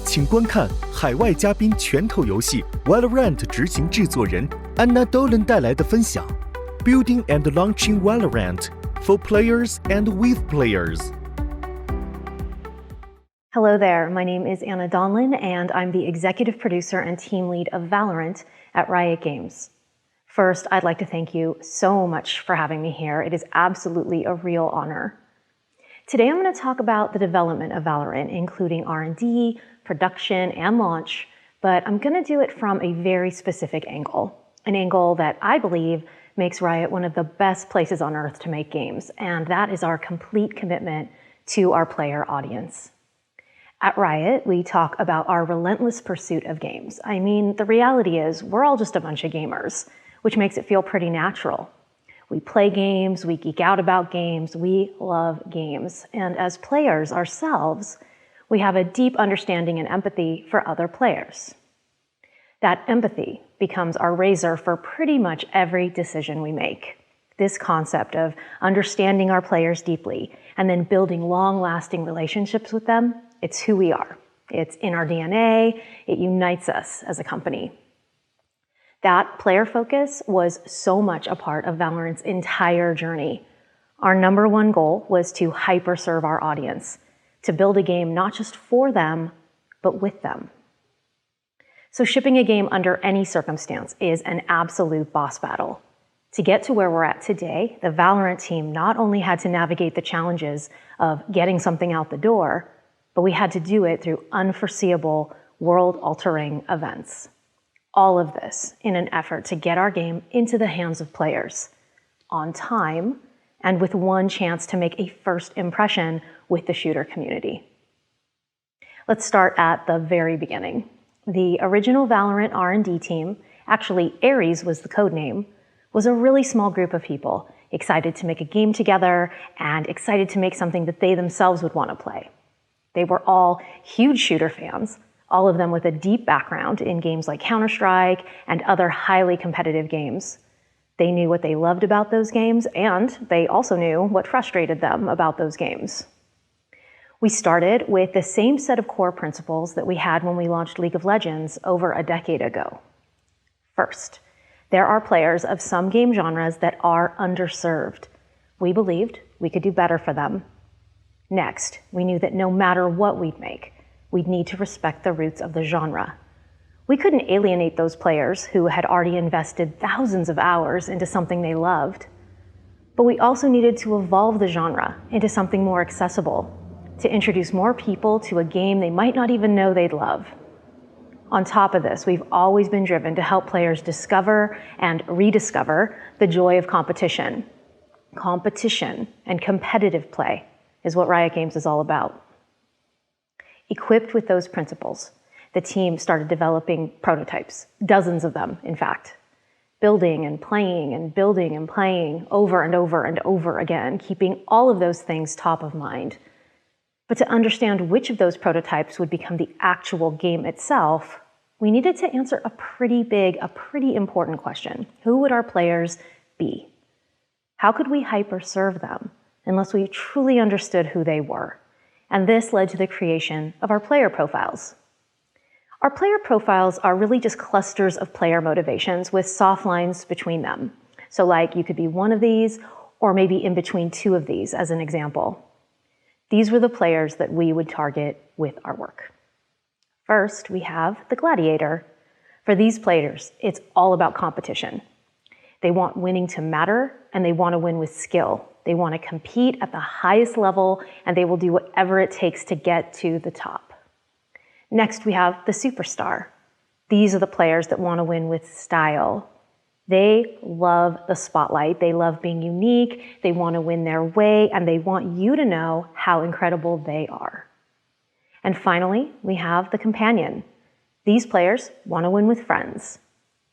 请观看海外嘉宾拳头游戏 VALORANT 执行制作人 Donlon 带来的分享 Building and Launching VALORANT for Players and with Players. Hello there, my name is Donlon, and I'm the executive producer and team lead of VALORANT at Riot Games. First, I'd like to thank you so much for having me here. It is absolutely a real honor. Today I'm going to talk about the development of VALORANT, including R&D, production, and launch, but I'm going to do it from a very specific angle, an angle that I believe makes Riot one of the best places on earth to make games, and that is our complete commitment to our player audience. At Riot, we talk about our relentless pursuit of games. I mean, the reality is we're all just a bunch of gamers, which makes it feel pretty natural. We play games, we geek out about games, we love games. And as players ourselves, we have a deep understanding and empathy for other players. That empathy becomes our razor for pretty much every decision we make. This concept of understanding our players deeply and then building long-lasting relationships with them, it's who we are. It's in our DNA, it unites us as a company. That player focus was so much a part of VALORANT's entire journey. Our number one goal was to hyper-serve our audience, to build a game not just for them, but with them. So shipping a game under any circumstance is an absolute boss battle. To get to where we're at today, the VALORANT team not only had to navigate the challenges of getting something out the door, but we had to do it through unforeseeable, world-altering events. All of this in an effort to get our game into the hands of players, on time, and with one chance to make a first impression with the shooter community. Let's start at the very beginning. The original VALORANT R&D team, actually Ares was the code name, was a really small group of people, excited to make a game together and excited to make something that they themselves would want to play. They were all huge shooter fans, all of them with a deep background in games like Counter-Strike and other highly competitive games. They knew what they loved about those games, and they also knew what frustrated them about those games. We started with the same set of core principles that we had when we launched League of Legends over a decade ago. First, there are players of some game genres that are underserved. We believed we could do better for them. Next, we knew that no matter what we'd make, we'd need to respect the roots of the genre. We couldn't alienate those players who had already invested thousands of hours into something they loved. But we also needed to evolve the genre into something more accessible, to introduce more people to a game they might not even know they'd love. On top of this, we've always been driven to help players discover and rediscover the joy of competition. Competition and competitive play is what Riot Games is all about. Equipped with those principles, the team started developing prototypes, dozens of them, in fact, building and playing and building and playing over and over and over again, keeping all of those things top of mind. But to understand which of those prototypes would become the actual game itself, we needed to answer a pretty important question. Who would our players be? How could we hyper-serve them unless we truly understood who they were? And this led to the creation of our player profiles. Our player profiles are really just clusters of player motivations with soft lines between them. So like you could be one of these or maybe in between two of these as an example. These were the players that we would target with our work. First, we have the Gladiator. For these players, it's all about competition. They want winning to matter, and they want to win with skill. They want to compete at the highest level, and they will do whatever it takes to get to the top. Next, we have the Superstar. These are the players that want to win with style. They love the spotlight. They love being unique. They want to win their way, and they want you to know how incredible they are. And finally, we have the Companion. These players want to win with friends.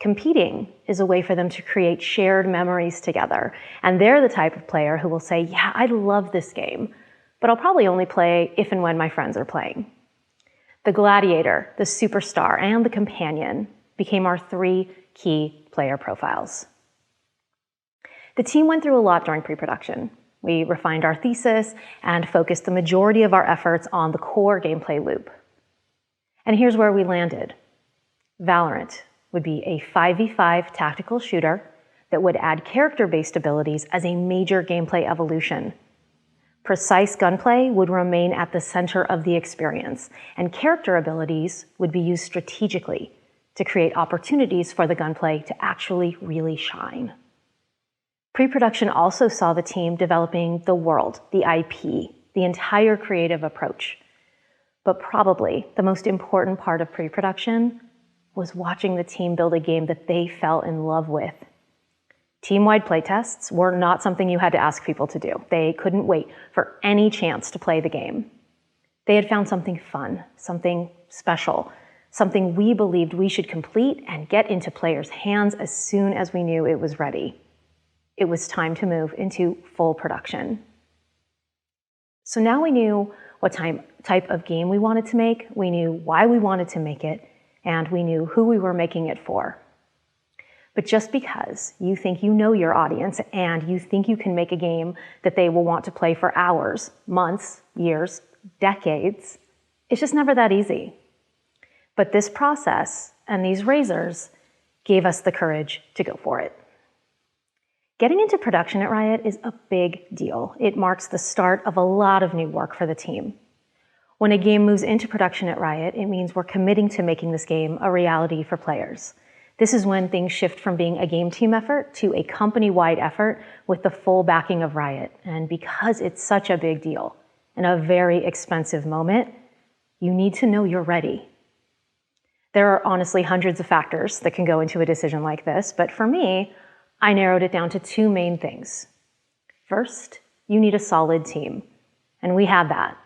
Competing is a way for them to create shared memories together. And they're the type of player who will say, yeah, I love this game, but I'll probably only play if and when my friends are playing. The Gladiator, the Superstar, and the Companion became our three key player profiles. The team went through a lot during pre-production. We refined our thesis and focused the majority of our efforts on the core gameplay loop. And here's where we landed. VALORANT would be a 5v5 tactical shooter that would add character-based abilities as a major gameplay evolution. Precise gunplay would remain at the center of the experience, and character abilities would be used strategically to create opportunities for the gunplay to actually really shine. Pre-production also saw the team developing the world, the IP, the entire creative approach. But probably the most important part of pre-production was watching the team build a game that they fell in love with. Team-wide playtests were not something you had to ask people to do. They couldn't wait for any chance to play the game. They had found something fun, something special, something we believed we should complete and get into players' hands as soon as we knew it was ready. It was time to move into full production. So now we knew what type of game we wanted to make, we knew why we wanted to make it, and we knew who we were making it for. But just because you think you know your audience and you think you can make a game that they will want to play for hours, months, years, decades, it's just never that easy. But this process and these razors gave us the courage to go for it. Getting into production at Riot is a big deal. It marks the start of a lot of new work for the team. When a game moves into production at Riot, it means we're committing to making this game a reality for players. This is when things shift from being a game team effort to a company-wide effort with the full backing of Riot. And because it's such a big deal and a very expensive moment, you need to know you're ready. There are honestly hundreds of factors that can go into a decision like this, but for me, I narrowed it down to two main things. First, you need a solid team, and we had that.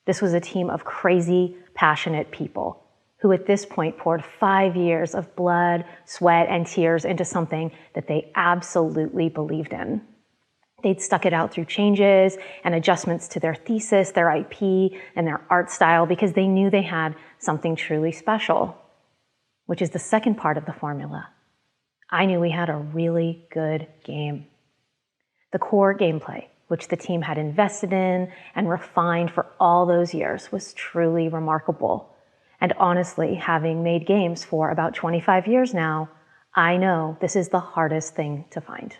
This was a team of crazy, passionate people who at this point poured 5 years of blood, sweat, and tears into something that they absolutely believed in. They'd stuck it out through changes and adjustments to their thesis, their IP, and their art style because they knew they had something truly special, which is the second part of the formula. I knew we had a really good game. The core gameplay, which the team had invested in and refined for all those years, was truly remarkable. And honestly, having made games for about 25 years now, I know this is the hardest thing to find.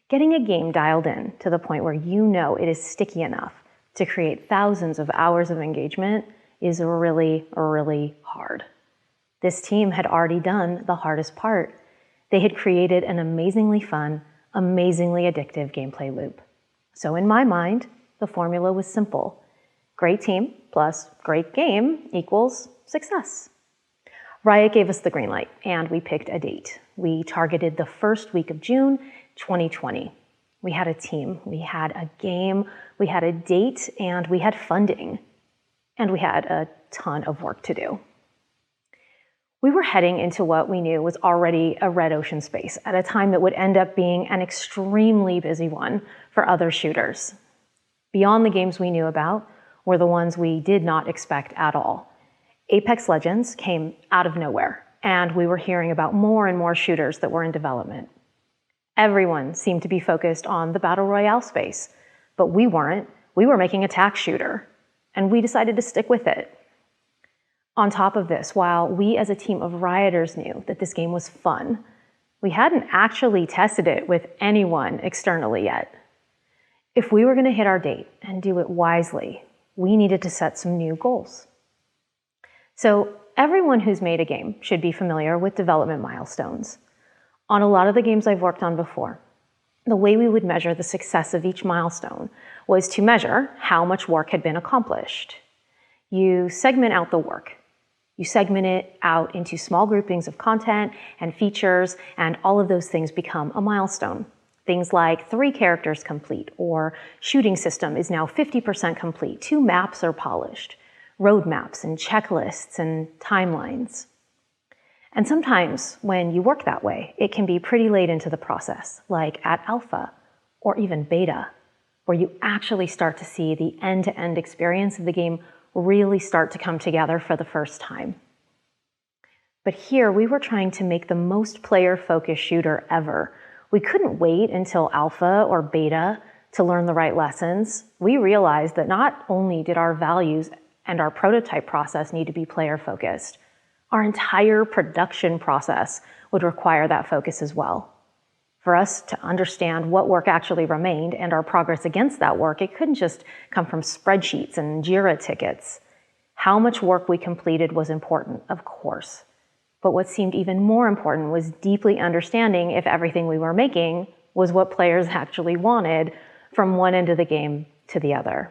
Getting a game dialed in to the point where you know it is sticky enough to create thousands of hours of engagement is really, really hard. This team had already done the hardest part. They had created an amazingly fun, amazingly addictive gameplay loop. So in my mind, the formula was simple. Great team plus great game equals success. Riot gave us the green light, and we picked a date. We targeted the first week of June 2020. We had a team, we had a game, we had a date, and we had funding. And we had a ton of work to do. We were heading into what we knew was already a red ocean space at a time that would end up being an extremely busy one for other shooters. Beyond the games we knew about were the ones we did not expect at all. Apex Legends came out of nowhere, and we were hearing about more and more shooters that were in development. Everyone seemed to be focused on the Battle Royale space, but we weren't. We were making a tac shooter, and we decided to stick with it. On top of this, while we as a team of Rioters knew that this game was fun, we hadn't actually tested it with anyone externally yet. If we were going to hit our date and do it wisely, we needed to set some new goals. So everyone who's made a game should be familiar with development milestones. On a lot of the games I've worked on before, the way we would measure the success of each milestone was to measure how much work had been accomplished. You segment out the work. You segment it out into small groupings of content and features, and all of those things become a milestone. Things like 3 characters complete, or shooting system is now 50% complete, 2 maps are polished, roadmaps and checklists and timelines. And sometimes when you work that way, it can be pretty late into the process, like at alpha or even beta, where you actually start to see the end-to-end experience of the game really start to come together for the first time. But here we were trying to make the most player-focused shooter ever. We couldn't wait until alpha or beta to learn the right lessons. We realized that not only did our values and our prototype process need to be player-focused. Our entire production process would require that focus as well. For us to understand what work actually remained and our progress against that work, it couldn't just come from spreadsheets and Jira tickets. How much work we completed was important, of course. But what seemed even more important was deeply understanding if everything we were making was what players actually wanted from one end of the game to the other.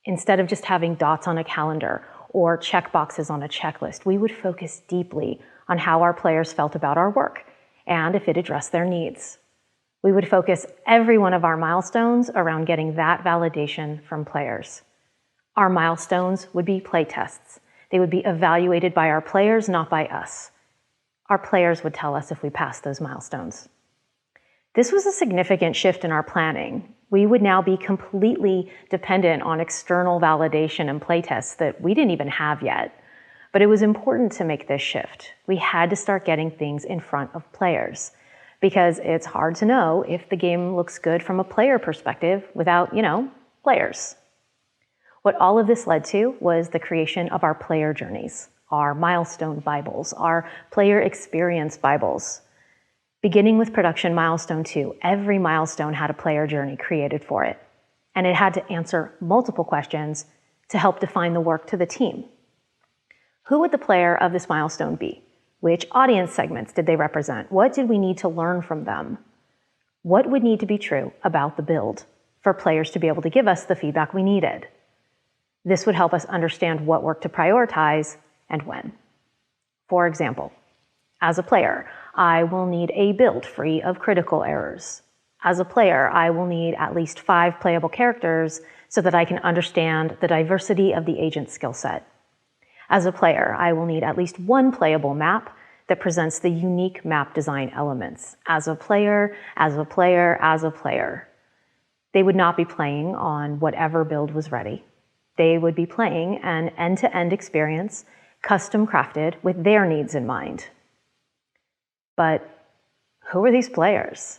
Instead of just having dots on a calendar or checkboxes on a checklist, we would focus deeply on how our players felt about our work and if it addressed their needs. We would focus every one of our milestones around getting that validation from players. Our milestones would be playtests. They would be evaluated by our players, not by us. Our players would tell us if we passed those milestones. This was a significant shift in our planning. We would now be completely dependent on external validation and playtests that we didn't even have yet. But it was important to make this shift. We had to start getting things in front of players because it's hard to know if the game looks good from a player perspective without, players. What all of this led to was the creation of our player journeys, our milestone Bibles, our player experience Bibles. Beginning with production milestone 2, every milestone had a player journey created for it, and it had to answer multiple questions to help define the work to the team. Who would the player of this milestone be? Which audience segments did they represent? What did we need to learn from them? What would need to be true about the build for players to be able to give us the feedback we needed? This would help us understand what work to prioritize and when. For example, as a player, I will need a build free of critical errors. As a player, I will need at least 5 playable characters so that I can understand the diversity of the agent's skill set. As a player, I will need at least 1 playable map that presents the unique map design elements. As a player, as a player, as a player. They would not be playing on whatever build was ready. They would be playing an end-to-end experience, custom crafted with their needs in mind. But who are these players?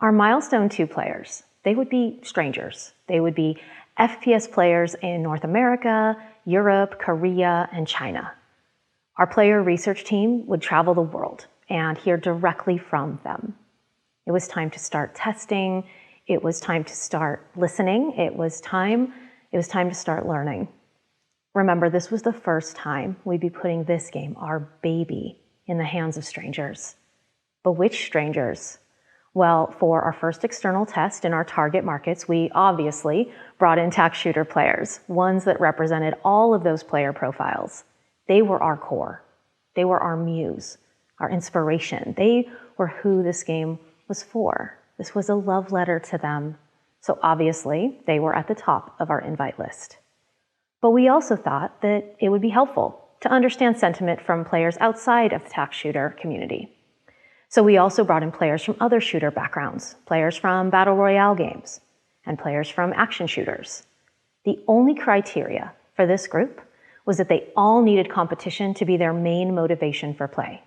Our Milestone 2 players, they would be strangers. They would be FPS players in North America, Europe, Korea, and China. Our player research team would travel the world and hear directly from them. It was time to start testing. It was time to start listening. It was time to start learning. Remember, this was the first time we'd be putting this game, our baby, in the hands of strangers. But which strangers? Well, for our first external test in our target markets, we obviously brought in tac shooter players, ones that represented all of those player profiles. They were our core. They were our muse, our inspiration. They were who this game was for. This was a love letter to them. So obviously, they were at the top of our invite list. But we also thought that it would be helpful to understand sentiment from players outside of the tac shooter community. So we also brought in players from other shooter backgrounds, players from Battle Royale games, and players from action shooters. The only criteria for this group was that they all needed competition to be their main motivation for play.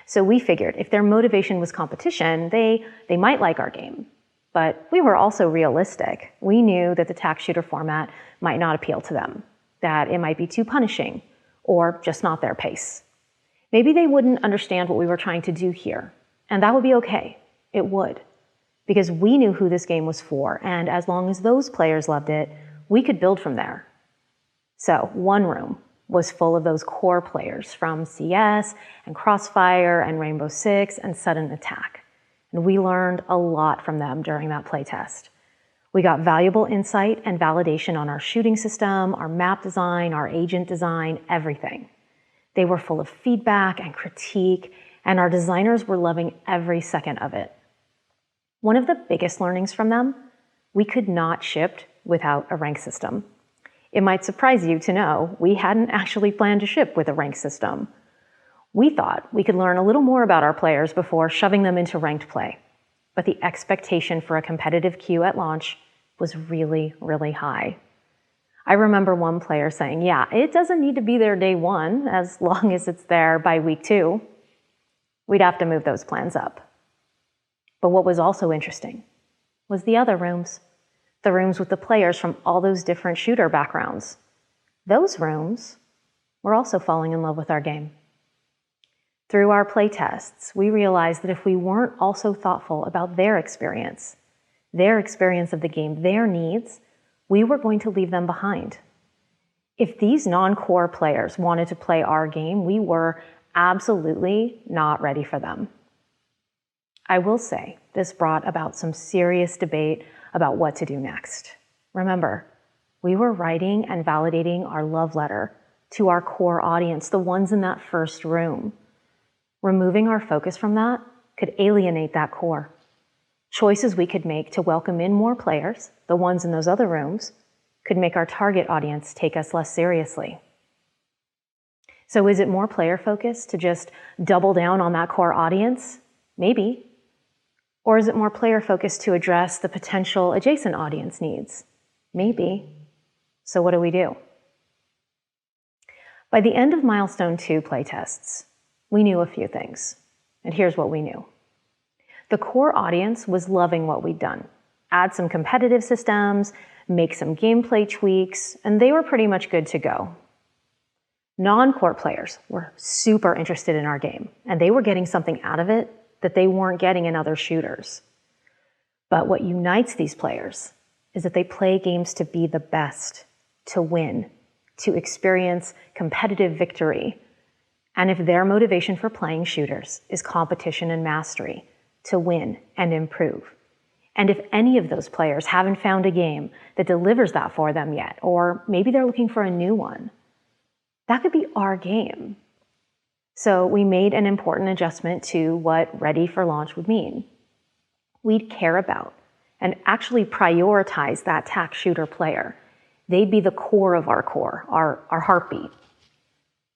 So we figured if their motivation was competition, they might like our game. But we were also realistic. We knew that the tac shooter format might not appeal to them, that it might be too punishing, or just not their pace. Maybe they wouldn't understand what we were trying to do here, and that would be okay. It would, because we knew who this game was for, and as long as those players loved it, we could build from there. So one room was full of those core players from CS and Crossfire and Rainbow Six and Sudden Attack, and we learned a lot from them during that playtest. We got valuable insight and validation on our shooting system, our map design, our agent design, everything. They were full of feedback and critique, and our designers were loving every second of it. One of the biggest learnings from them, we could not ship without a rank system. It might surprise you to know we hadn't actually planned to ship with a rank system. We thought we could learn a little more about our players before shoving them into ranked play. But the expectation for a competitive queue at launch was really, really high. I remember one player saying, yeah, it doesn't need to be there day 1 as long as it's there by week 2. We'd have to move those plans up. But what was also interesting was the other rooms, the rooms with the players from all those different shooter backgrounds. those rooms were also falling in love with our game. Through our playtests, we realized that if we weren't also thoughtful about their experience of the game, their needs, we were going to leave them behind. If these non-core players wanted to play our game, we were absolutely not ready for them. I will say, this brought about some serious debate about what to do next. Remember, we were writing and validating our love letter to our core audience, the ones in that first room. Removing our focus from that could alienate that core. Choices we could make to welcome in more players, the ones in those other rooms, could make our target audience take us less seriously. So is it more player focused to just double down on that core audience? Maybe. Or is it more player focused to address the potential adjacent audience needs? Maybe. So what do we do? By the end of Milestone 2 playtests, we knew a few things. And here's what we knew. The core audience was loving what we'd done. Add some competitive systems, make some gameplay tweaks, and they were pretty much good to go. Non-core players were super interested in our game, and they were getting something out of it that they weren't getting in other shooters. But what unites these players is that they play games to be the best, to win, to experience competitive victory. And if their motivation for playing shooters is competition and mastery, to win and improve, and if any of those players haven't found a game that delivers that for them yet, or maybe they're looking for a new one, that could be our game. So we made an important adjustment to what ready for launch would mean. We'd care about and actually prioritize that TAC shooter player. They'd be the core of our core, our heartbeat.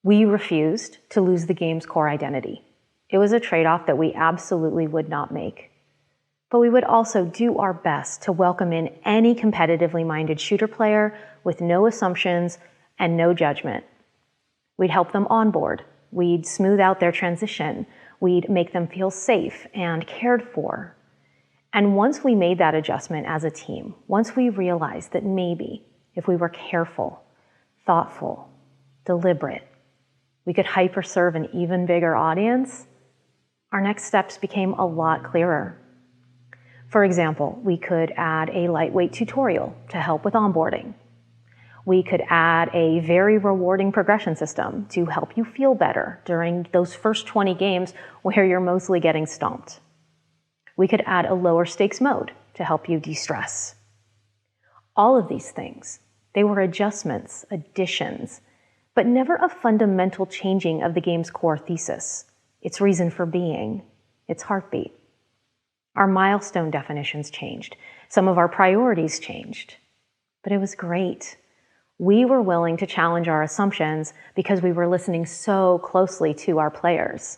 We refused to lose the game's core identity. It was a trade-off that we absolutely would not make. But we would also do our best to welcome in any competitively minded shooter player with no assumptions and no judgment. We'd help them onboard. We'd smooth out their transition. We'd make them feel safe and cared for. And once we made that adjustment as a team, once we realized that maybe if we were careful, thoughtful, deliberate, we could hyper-serve an even bigger audience, our next steps became a lot clearer. For example, we could add a lightweight tutorial to help with onboarding. We could add a very rewarding progression system to help you feel better during those first 20 games where you're mostly getting stomped. We could add a lower stakes mode to help you de-stress. All of these things, they were adjustments, additions, but never a fundamental changing of the game's core thesis, its reason for being, its heartbeat. Our milestone definitions changed. Some of our priorities changed. But it was great. We were willing to challenge our assumptions because we were listening so closely to our players.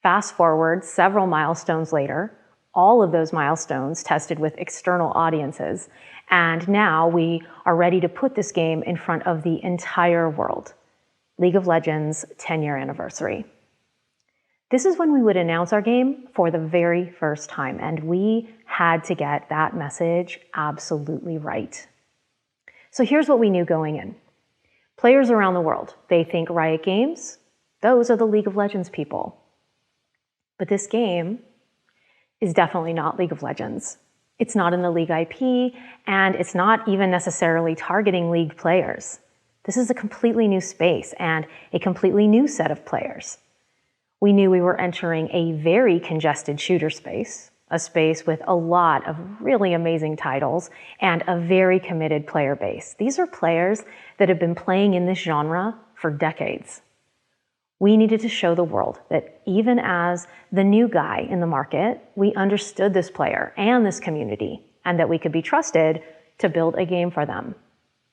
Fast forward several milestones later, all of those milestones tested with external audiences, and now we are ready to put this game in front of the entire world. League of Legends 10-year anniversary. This is when we would announce our game for the very first time, and we had to get that message absolutely right. So here's what we knew going in. Players around the world, they think Riot Games, those are the League of Legends people. But this game is definitely not League of Legends. It's not in the League IP, and it's not even necessarily targeting League players. This is a completely new space and a completely new set of players. We knew we were entering a very congested shooter space, a space with a lot of really amazing titles and a very committed player base. These are players that have been playing in this genre for decades. We needed to show the world that even as the new guy in the market, we understood this player and this community, and that we could be trusted to build a game for them.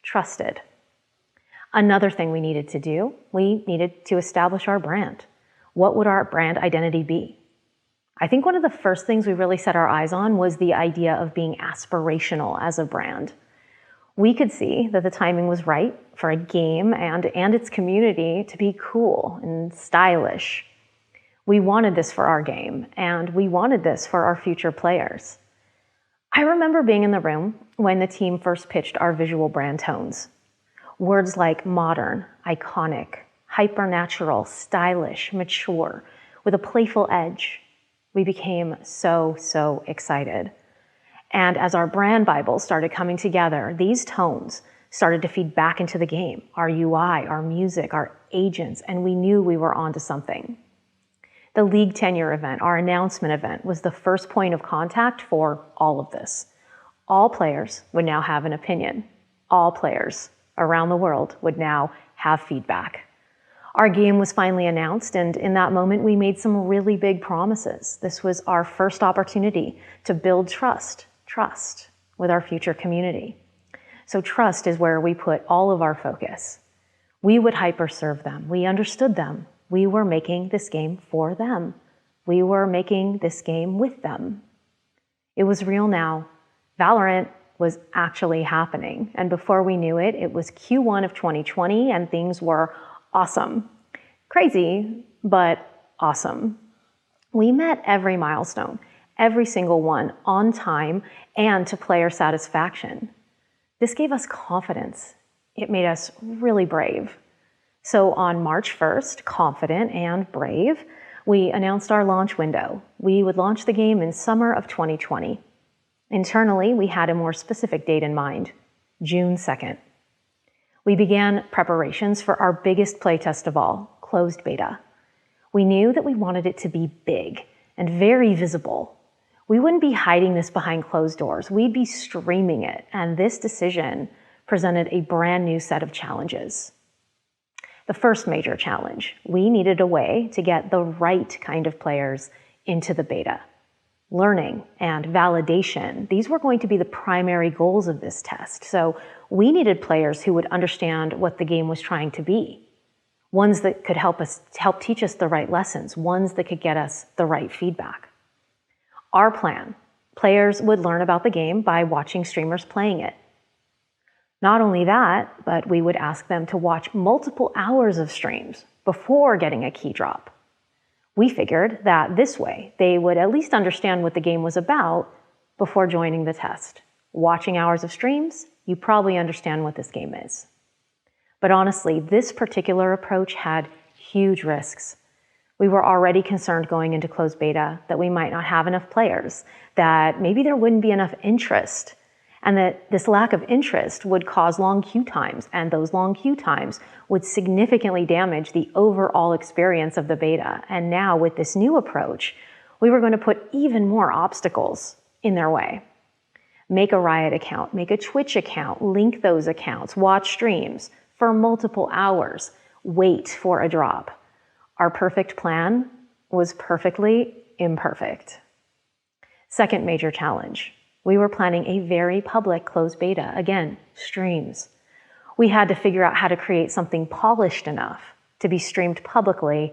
Trusted. Another thing we needed to do, we needed to establish our brand. What would our brand identity be? I think one of the first things we really set our eyes on was the idea of being aspirational as a brand. We could see that the timing was right for a game and its community to be cool and stylish. We wanted this for our game, and we wanted this for our future players. I remember being in the room when the team first pitched our visual brand tones. Words like modern, iconic, hypernatural, stylish, mature, with a playful edge. We became so excited. And as our brand Bibles started coming together, these tones started to feed back into the game, our UI, our music, our agents, and we knew we were onto something. The League Tenure event, our announcement event, was the first point of contact for all of this. All players would now have an opinion. All players around the world would now have feedback. Our game was finally announced, and in that moment, we made some really big promises. This was our first opportunity to build trust with our future community. So trust is where we put all of our focus. We would hyper-serve them. We understood them. We were making this game for them. We were making this game with them. It was real now. VALORANT was actually happening. And before we knew it, it was Q1 of 2020 and things were awesome. Crazy, but awesome. We met every milestone, every single one, on time and to player satisfaction. This gave us confidence. It made us really brave. So on March 1st, confident and brave, we announced our launch window. We would launch the game in summer of 2020. Internally, we had a more specific date in mind, June 2nd. We began preparations for our biggest playtest of all, closed beta. We knew that we wanted it to be big and very visible. We wouldn't be hiding this behind closed doors. We'd be streaming it, and this decision presented a brand new set of challenges. The first major challenge, we needed a way to get the right kind of players into the beta. Learning and validation, these were going to be the primary goals of this test. So we needed players who would understand what the game was trying to be. Ones that could help teach us the right lessons, ones that could get us the right feedback. Our plan, players would learn about the game by watching streamers playing it. Not only that, but we would ask them to watch multiple hours of streams before getting a key drop. We figured that this way, they would at least understand what the game was about before joining the test. Watching hours of streams, you probably understand what this game is. But honestly, this particular approach had huge risks. We were already concerned going into closed beta that we might not have enough players, that maybe there wouldn't be enough interest, and that this lack of interest would cause long queue times, and those long queue times would significantly damage the overall experience of the beta. And now with this new approach, we were going to put even more obstacles in their way. Make a Riot account, make a Twitch account, link those accounts, watch streams for multiple hours, wait for a drop. Our perfect plan was perfectly imperfect. Second major challenge. We were planning a very public closed beta. Again, streams. We had to figure out how to create something polished enough to be streamed publicly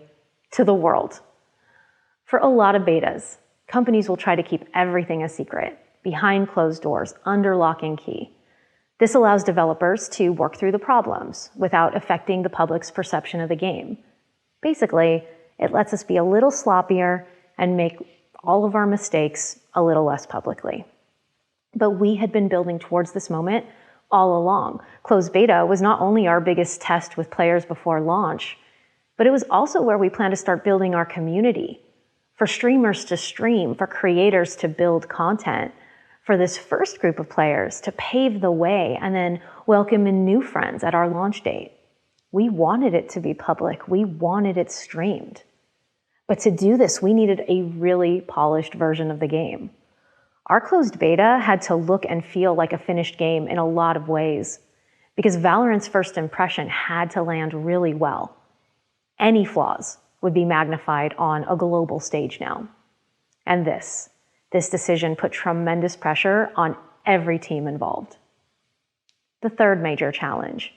to the world. For a lot of betas, companies will try to keep everything a secret, behind closed doors, under lock and key. This allows developers to work through the problems without affecting the public's perception of the game. Basically, it lets us be a little sloppier and make all of our mistakes a little less publicly. But we had been building towards this moment all along. Closed beta was not only our biggest test with players before launch, but it was also where we plan to start building our community, for streamers to stream, for creators to build content, for this first group of players to pave the way and then welcome in new friends at our launch date. We wanted it to be public. We wanted it streamed. But to do this, we needed a really polished version of the game. Our closed beta had to look and feel like a finished game in a lot of ways, because Valorant's first impression had to land really well. Any flaws would be magnified on a global stage now. And this decision put tremendous pressure on every team involved. The third major challenge.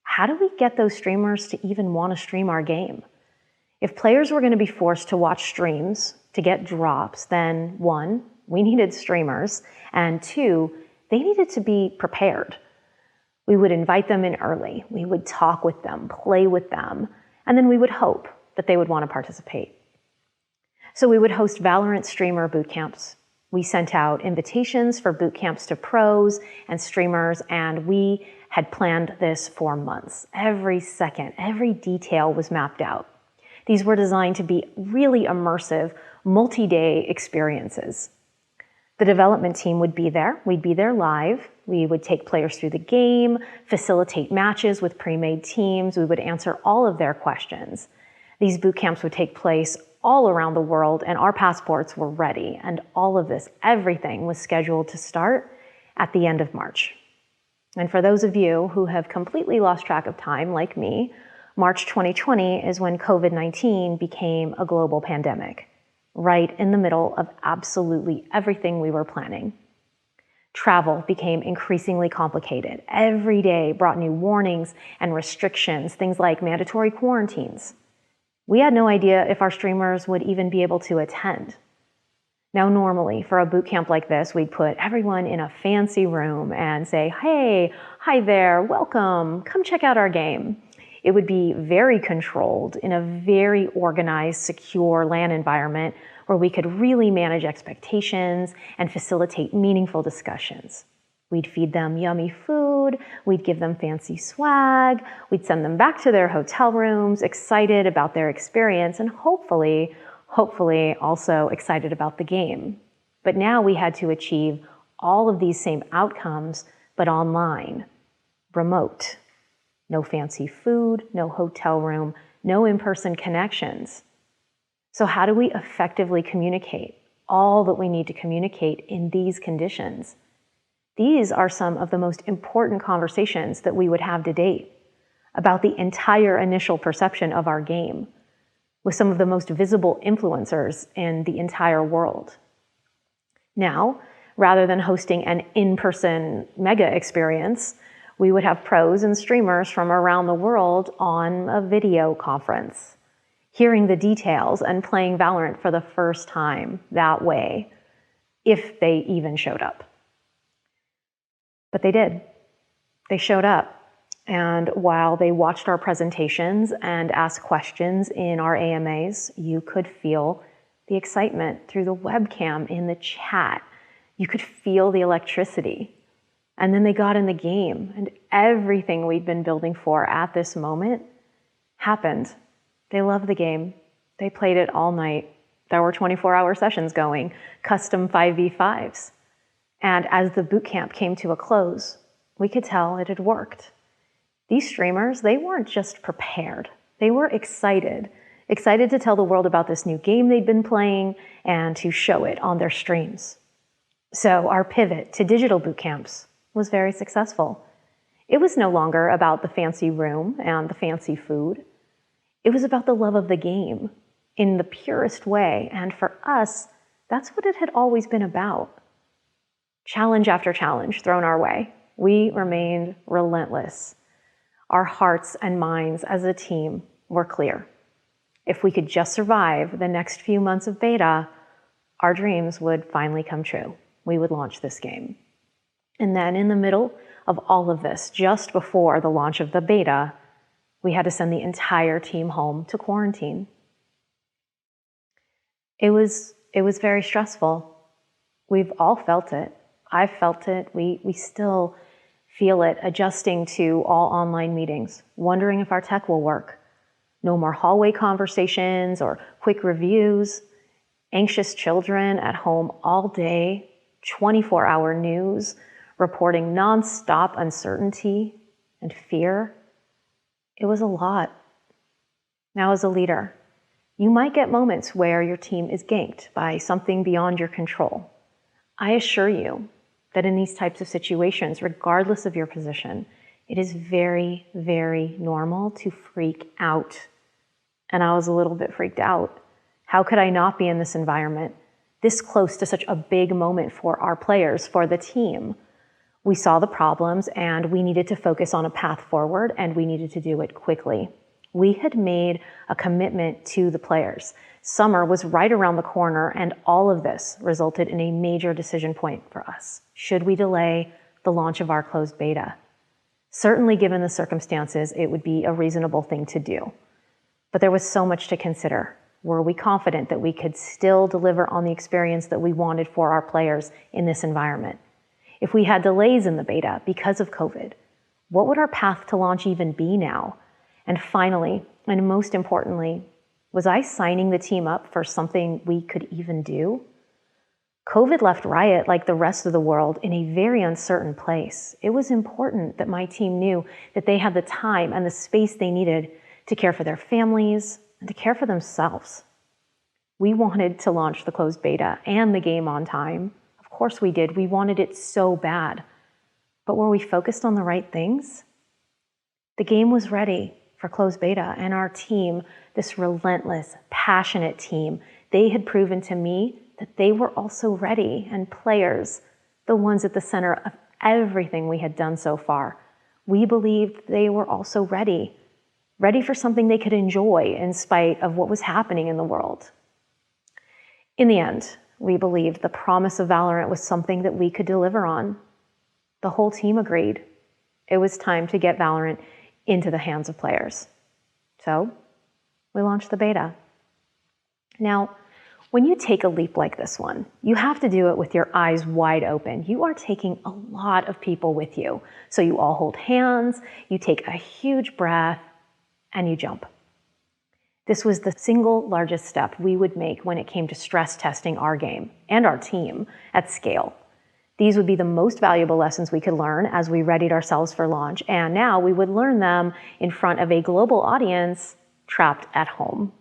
How do we get those streamers to even want to stream our game? If players were going to be forced to watch streams to get drops, then 1, we needed streamers, and 2, they needed to be prepared. We would invite them in early, we would talk with them, play with them, and then we would hope that they would want to participate. So we would host Valorant streamer boot camps. We sent out invitations for boot camps to pros and streamers, and we had planned this for months. Every second, every detail was mapped out. These were designed to be really immersive, multi-day experiences. The development team would be there. We'd be there live. We would take players through the game, facilitate matches with pre-made teams. We would answer all of their questions. These boot camps would take place all around the world, and our passports were ready. And all of this, everything was scheduled to start at the end of March. And for those of you who have completely lost track of time, like me, March 2020 is when COVID-19 became a global pandemic, right in the middle of absolutely everything we were planning. Travel became increasingly complicated. Every day brought new warnings and restrictions, things like mandatory quarantines. We had no idea if our streamers would even be able to attend. Now, normally, for a boot camp like this, we'd put everyone in a fancy room and say, hey, hi there, welcome, come check out our game. It would be very controlled in a very organized, secure LAN environment where we could really manage expectations and facilitate meaningful discussions. We'd feed them yummy food, we'd give them fancy swag, we'd send them back to their hotel rooms excited about their experience and hopefully also excited about the game. But now we had to achieve all of these same outcomes, but online, remote. No fancy food, no hotel room, no in-person connections. So how do we effectively communicate all that we need to communicate in these conditions? These are some of the most important conversations that we would have to date about the entire initial perception of our game, with some of the most visible influencers in the entire world. Now, rather than hosting an in-person mega experience, we would have pros and streamers from around the world on a video conference, hearing the details and playing Valorant for the first time that way, if they even showed up. But they did. They showed up. And while they watched our presentations and asked questions in our AMAs, you could feel the excitement through the webcam in the chat. You could feel the electricity. And then they got in the game, and everything we'd been building for at this moment happened. They loved the game. They played it all night. There were 24-hour sessions going, custom 5v5s. And as the boot camp came to a close, we could tell it had worked. These streamers, they weren't just prepared. They were excited to tell the world about this new game they'd been playing and to show it on their streams. So our pivot to digital boot camps was very successful. It was no longer about the fancy room and the fancy food. It was about the love of the game in the purest way. And for us, that's what it had always been about. Challenge after challenge thrown our way. We remained relentless. Our hearts and minds as a team were clear. If we could just survive the next few months of beta, our dreams would finally come true. We would launch this game. And then in the middle of all of this, just before the launch of the beta, we had to send the entire team home to quarantine. It was very stressful. We've all felt it. I've felt it. We still feel it, adjusting to all online meetings, wondering if our tech will work. No more hallway conversations or quick reviews. Anxious children at home all day, 24-hour news, reporting nonstop uncertainty and fear. It was a lot. Now, as a leader, you might get moments where your team is ganked by something beyond your control. I assure you that in these types of situations, regardless of your position, it is very, very normal to freak out. And I was a little bit freaked out. How could I not be in this environment, this close to such a big moment for our players, for the team? We saw the problems and we needed to focus on a path forward, and we needed to do it quickly. We had made a commitment to the players. Summer was right around the corner, and all of this resulted in a major decision point for us. Should we delay the launch of our closed beta? Certainly, given the circumstances, it would be a reasonable thing to do. But there was so much to consider. Were we confident that we could still deliver on the experience that we wanted for our players in this environment? If we had delays in the beta because of COVID, What would our path to launch even be now? And finally, and most importantly, was I signing the team up for something we could even do? COVID left Riot, like the rest of the world, in a very uncertain place. It was important that my team knew that they had the time and the space they needed to care for their families and to care for themselves. We wanted to launch the closed beta and the game on time. Of course we did. We wanted it so bad. But were we focused on the right things? The game was ready for closed beta, and our team, this relentless, passionate team, they had proven to me that they were also ready, and players, the ones at the center of everything we had done so far, we believed they were also ready for something they could enjoy in spite of what was happening in the world. In the end, we believed the promise of Valorant was something that we could deliver on. The whole team agreed. It was time to get Valorant into the hands of players. So, we launched the beta. Now, when you take a leap like this one, you have to do it with your eyes wide open. You are taking a lot of people with you. So you all hold hands, you take a huge breath, and you jump. This was the single largest step we would make when it came to stress testing our game and our team at scale. These would be the most valuable lessons we could learn as we readied ourselves for launch, and now we would learn them in front of a global audience trapped at home.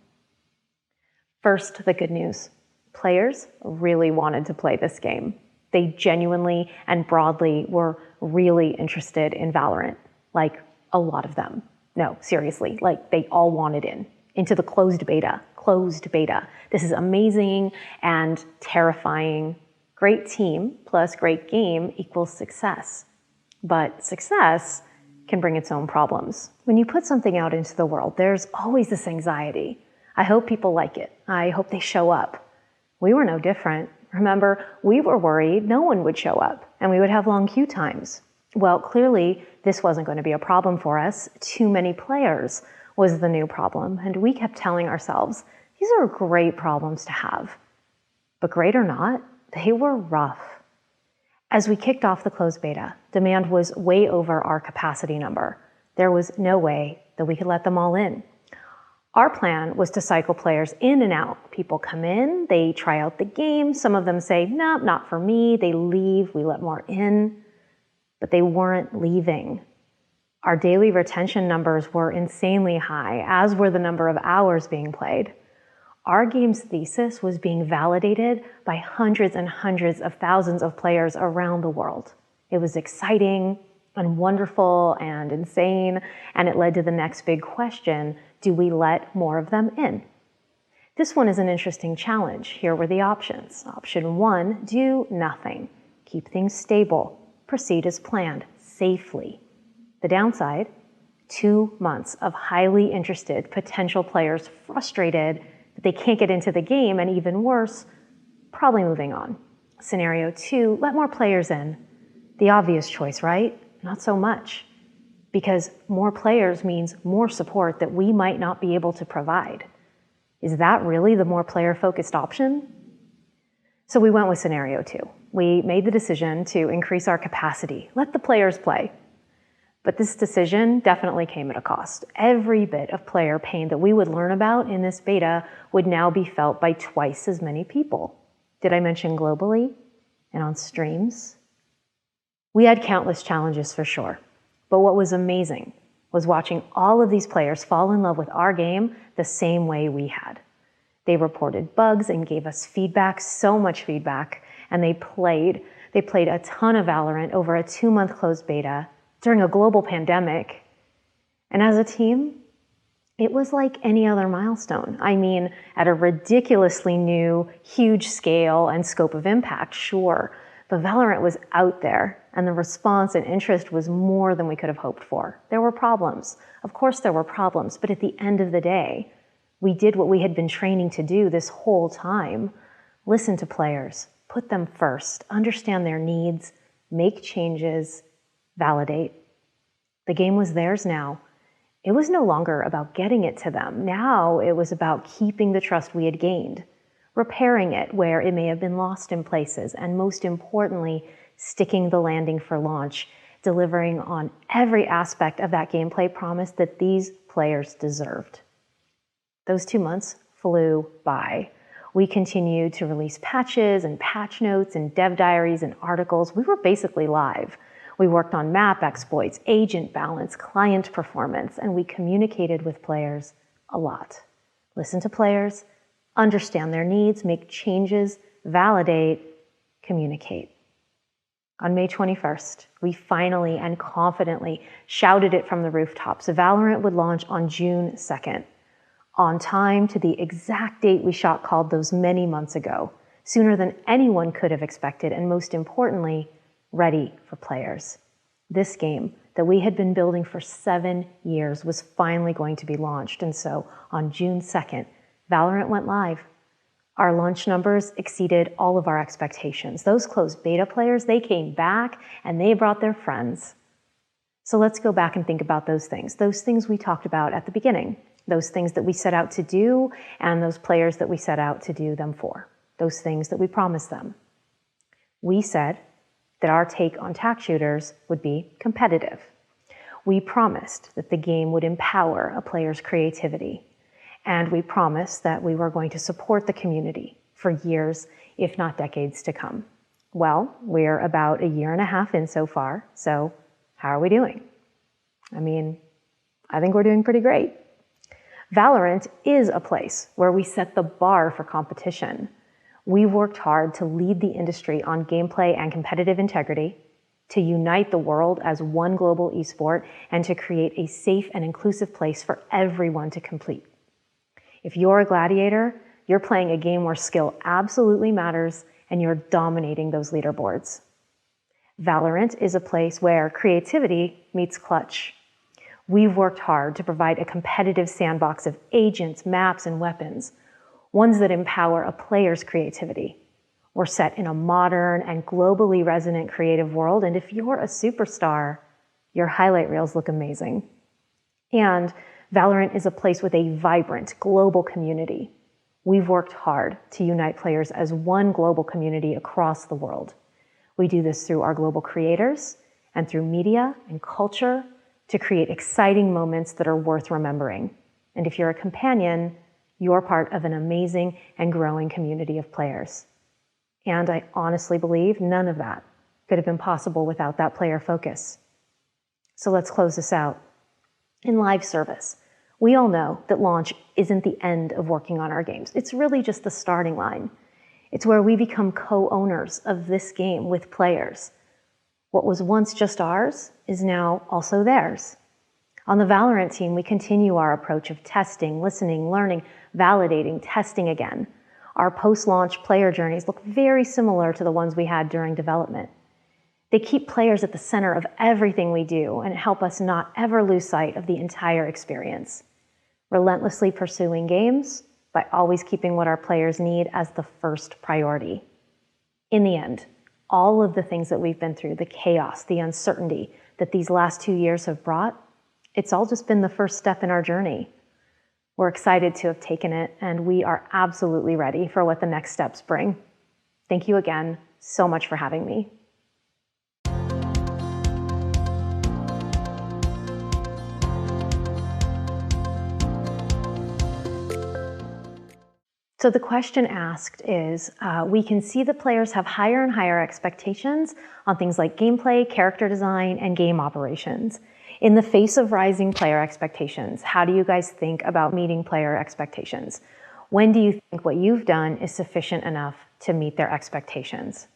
First, the good news. Players really wanted to play this game. They genuinely and broadly were really interested in Valorant, like a lot of them. No, seriously, like they all wanted into the closed beta. Closed beta. This is amazing and terrifying. Great team plus great game equals success. But success can bring its own problems. When you put something out into the world, there's always this anxiety. I hope people like it. I hope they show up. We were no different. Remember, we were worried no one would show up and we would have long queue times. Well, clearly, this wasn't going to be a problem for us. Too many players was the new problem, and we kept telling ourselves, these are great problems to have. But great or not, they were rough. As we kicked off the closed beta, demand was way over our capacity number. There was no way that we could let them all in. Our plan was to cycle players in and out. People come in, they try out the game, some of them say, nope, not for me, they leave, we let more in, but they weren't leaving. Our daily retention numbers were insanely high, as were the number of hours being played. Our game's thesis was being validated by hundreds and hundreds of thousands of players around the world. It was exciting and wonderful and insane, and it led to the next big question, do we let more of them in? This one is an interesting challenge. Here were the options. Option 1, do nothing. Keep things stable. Proceed as planned, safely. The downside, 2 months of highly interested potential players frustrated that they can't get into the game, and even worse, probably moving on. Scenario 2, let more players in. The obvious choice, right? Not so much. Because more players means more support that we might not be able to provide. Is that really the more player-focused option? So we went with scenario 2. We made the decision to increase our capacity, let the players play. But this decision definitely came at a cost. Every bit of player pain that we would learn about in this beta would now be felt by twice as many people. Did I mention globally and on streams? We had countless challenges for sure. But what was amazing was watching all of these players fall in love with our game the same way we had. They reported bugs and gave us feedback, so much feedback, and they played a ton of Valorant over a 2-month closed beta during a global pandemic. And as a team, it was like any other milestone. I mean, at a ridiculously new, huge scale and scope of impact, sure, but Valorant was out there, and the response and interest was more than we could have hoped for. There were problems. Of course there were problems, but at the end of the day, we did what we had been training to do this whole time. Listen to players, put them first, understand their needs, make changes, validate. The game was theirs now. It was no longer about getting it to them. Now it was about keeping the trust we had gained, repairing it where it may have been lost in places, and most importantly, sticking the landing for launch delivering on every aspect of that gameplay promise that these players deserved. Those 2 months flew by. We continued to release patches and patch notes and dev diaries and articles. We were basically live. We worked on map exploits, agent balance, client performance, and we communicated with players a lot. Listen to players, understand their needs, make changes, validate, communicate. On May 21st, we finally and confidently shouted it from the rooftops. Valorant would launch on June 2nd, on time to the exact date we shot called those many months ago, sooner than anyone could have expected, and most importantly, ready for players. This game that we had been building for 7 years was finally going to be launched, and so on June 2nd, Valorant went live. Our launch numbers exceeded all of our expectations. Those closed beta players, they came back and they brought their friends. So let's go back and think about those things we talked about at the beginning, those things that we set out to do and those players that we set out to do them for, those things that we promised them. We said that our take on tac shooters would be competitive. We promised that the game would empower a player's creativity. And we promised that we were going to support the community for years, if not decades to come. Well, we're about 1.5 years in so far, so how are we doing? I mean, I think we're doing pretty great. Valorant is a place where we set the bar for competition. We've worked hard to lead the industry on gameplay and competitive integrity, to unite the world as one global esport, and to create a safe and inclusive place for everyone to complete. If you're a Gladiator, you're playing a game where skill absolutely matters and you're dominating those leaderboards. Valorant is a place where creativity meets clutch. We've worked hard to provide a competitive sandbox of agents, maps, and weapons, ones that empower a player's creativity. We're set in a modern and globally resonant creative world, and if you're a superstar, your highlight reels look amazing. And Valorant is a place with a vibrant global community. We've worked hard to unite players as one global community across the world. We do this through our global creators and through media and culture to create exciting moments that are worth remembering. And if you're a companion, you're part of an amazing and growing community of players. And I honestly believe none of that could have been possible without that player focus. So let's close this out. In live service, we all know that launch isn't the end of working on our games. It's really just the starting line. It's where we become co-owners of this game with players. What was once just ours is now also theirs. On the Valorant team, we continue our approach of testing, listening, learning, validating, testing again. Our post-launch player journeys look very similar to the ones we had during development. They keep players at the center of everything we do and help us not ever lose sight of the entire experience. Relentlessly pursuing games by always keeping what our players need as the first priority. In the end, all of the things that we've been through, the chaos, the uncertainty that these last 2 years have brought, it's all just been the first step in our journey. We're excited to have taken it, and we are absolutely ready for what the next steps bring. Thank you again so much for having me. So the question asked is, we can see the players have higher and higher expectations on things like gameplay, character design, and game operations. In the face of rising player expectations, how do you guys think about meeting player expectations? When do you think what you've done is sufficient enough to meet their expectations?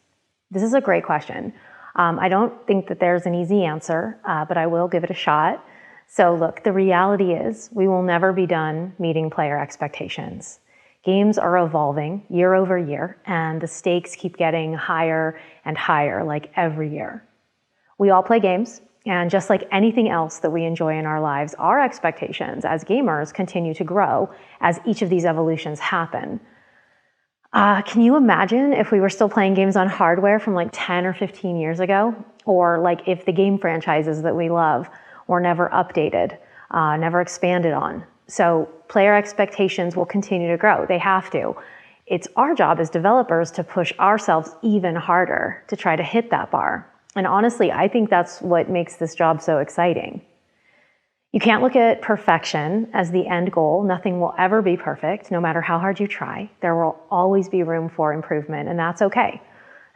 This is a great question. I don't think that there's an easy answer, but I will give it a shot. So look, the reality is we will never be done meeting player expectations. Games are evolving year over year, and the stakes keep getting higher and higher, like every year. We all play games, and just like anything else that we enjoy in our lives, our expectations as gamers continue to grow as each of these evolutions happen. Can you imagine if we were still playing games on hardware from like 10 or 15 years ago? Or like if the game franchises that we love were never updated, never expanded on? So player expectations will continue to grow. They have to. It's our job as developers to push ourselves even harder to try to hit that bar. And honestly, I think that's what makes this job so exciting. You can't look at perfection as the end goal. Nothing will ever be perfect, no matter how hard you try. There will always be room for improvement, and that's okay.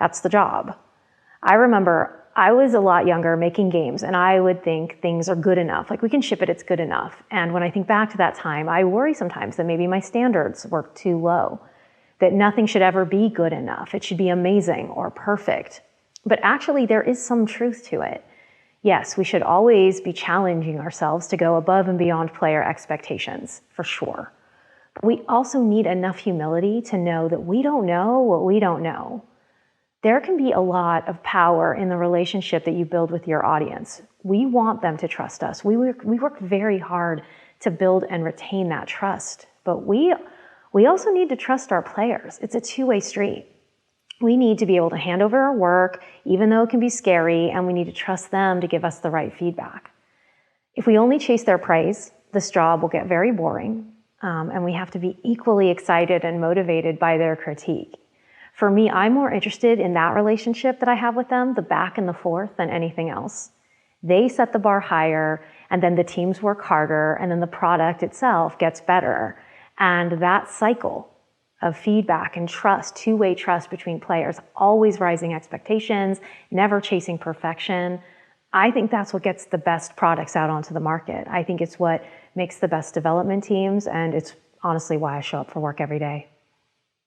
That's the job. I remember I was a lot younger making games, and I would think things are good enough. Like, we can ship it, it's good enough. And when I think back to that time, I worry sometimes that maybe my standards were too low, that nothing should ever be good enough. It should be amazing or perfect. But actually, there is some truth to it. Yes, we should always be challenging ourselves to go above and beyond player expectations, for sure. But we also need enough humility to know that we don't know what we don't know. There can be a lot of power in the relationship that you build with your audience. We want them to trust us. We work very hard to build and retain that trust. But we also need to trust our players. It's a two-way street. We need to be able to hand over our work, even though it can be scary, and we need to trust them to give us the right feedback. If we only chase their praise, this job will get very boring, and we have to be equally excited and motivated by their critique. For me, I'm more interested in that relationship that I have with them, the back and the forth, than anything else. They set the bar higher, and then the teams work harder, and then the product itself gets better. And that cycle of feedback and trust, two-way trust between players, always rising expectations, never chasing perfection. I think that's what gets the best products out onto the market. I think it's what makes the best development teams, and it's honestly why I show up for work every day.